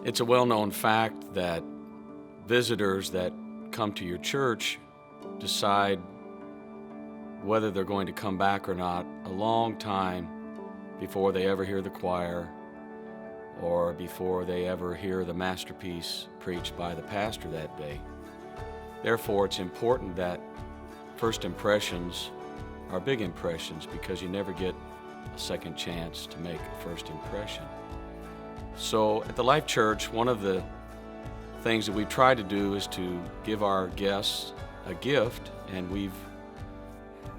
It's a well-known fact that visitors that come to your church decide whether they're going to come back or not a long time before they ever hear the choir or before they ever hear the masterpiece preached by the pastor that day. Therefore, it's important that first impressions are big impressions, because you never get a second chance to make a first impression. So at the Life Church, one of the things that we try to do is to give our guests a gift, and we've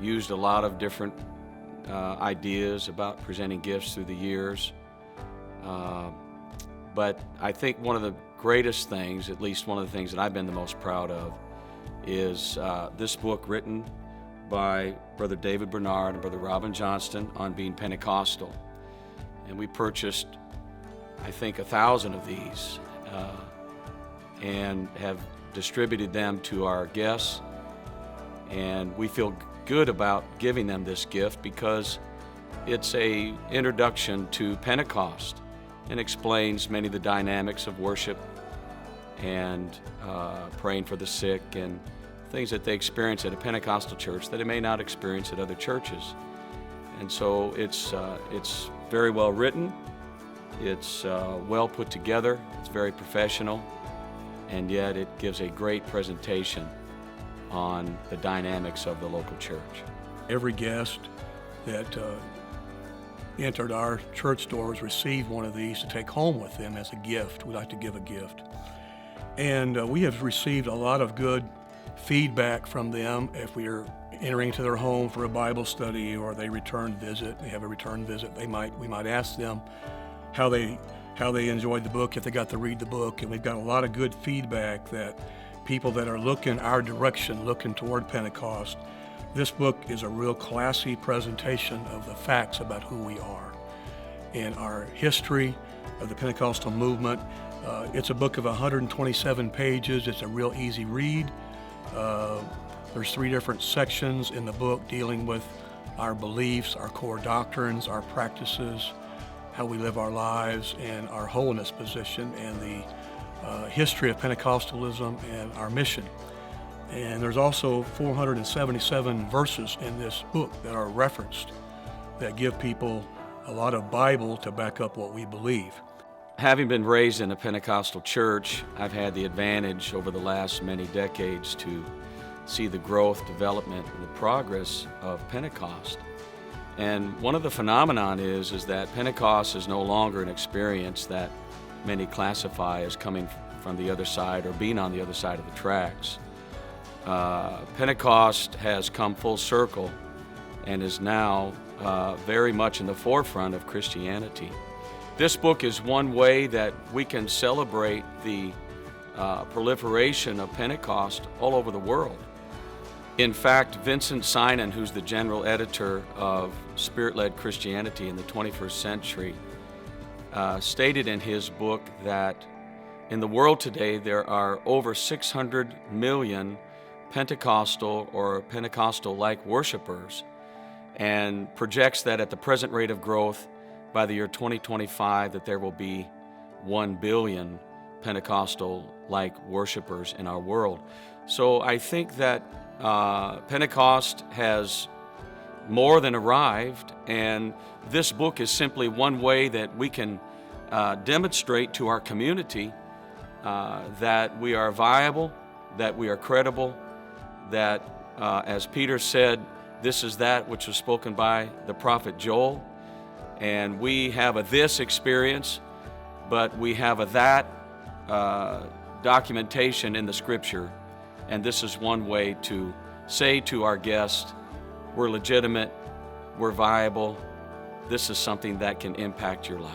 used a lot of different ideas about presenting gifts through the years. But I think one of the greatest things, at least one of the things that I've been the most proud of, is this book written by Brother David Bernard and Brother Robin Johnston on being Pentecostal. And we purchased, I think, 1,000 of these and have distributed them to our guests. And we feel good about giving them this gift because it's an introduction to Pentecost and explains many of the dynamics of worship and praying for the sick and things that they experience at a Pentecostal church that they may not experience at other churches. And so it's very well written, it's well put together, it's very professional, and yet it gives a great presentation on the dynamics of the local church. Every guest that entered our church doors received one of these to take home with them as a gift. We like to give a gift. And we have received a lot of good feedback from them. If we are entering to their home for a Bible study or they have a return visit, we might ask them how they enjoyed the book, if they got to read the book. And we've got a lot of good feedback that people that are looking our direction, looking toward Pentecost, this book is a real classy presentation of the facts about who we are and our history of the Pentecostal movement. It's a book of 127 pages. It's a real easy read. There's 3 different sections in the book dealing with our beliefs, our core doctrines, our practices, how we live our lives, and our holiness position, and the history of Pentecostalism and our mission. And there's also 477 verses in this book that are referenced that give people a lot of Bible to back up what we believe. Having been raised in a Pentecostal church, I've had the advantage over the last many decades to see the growth, development, and the progress of Pentecost. And one of the phenomenon is that Pentecost is no longer an experience that many classify as coming from the other side or being on the other side of the tracks. Pentecost has come full circle and is now very much in the forefront of Christianity. This book is one way that we can celebrate the proliferation of Pentecost all over the world. In fact, Vincent Sinan, who's the general editor of Spirit-Led Christianity in the 21st Century, stated in his book that in the world today there are over 600 million Pentecostal or Pentecostal-like worshipers, and projects that at the present rate of growth by the year 2025 that there will be 1 billion Pentecostal-like worshipers in our world. So I think that Pentecost has more than arrived, and this book is simply one way that we can demonstrate to our community that we are viable, that we are credible, that as Peter said, this is that which was spoken by the prophet Joel, and we have a this experience, but we have a that documentation in the Scripture. And this is one way to say to our guests, we're legitimate, we're viable, this is something that can impact your life.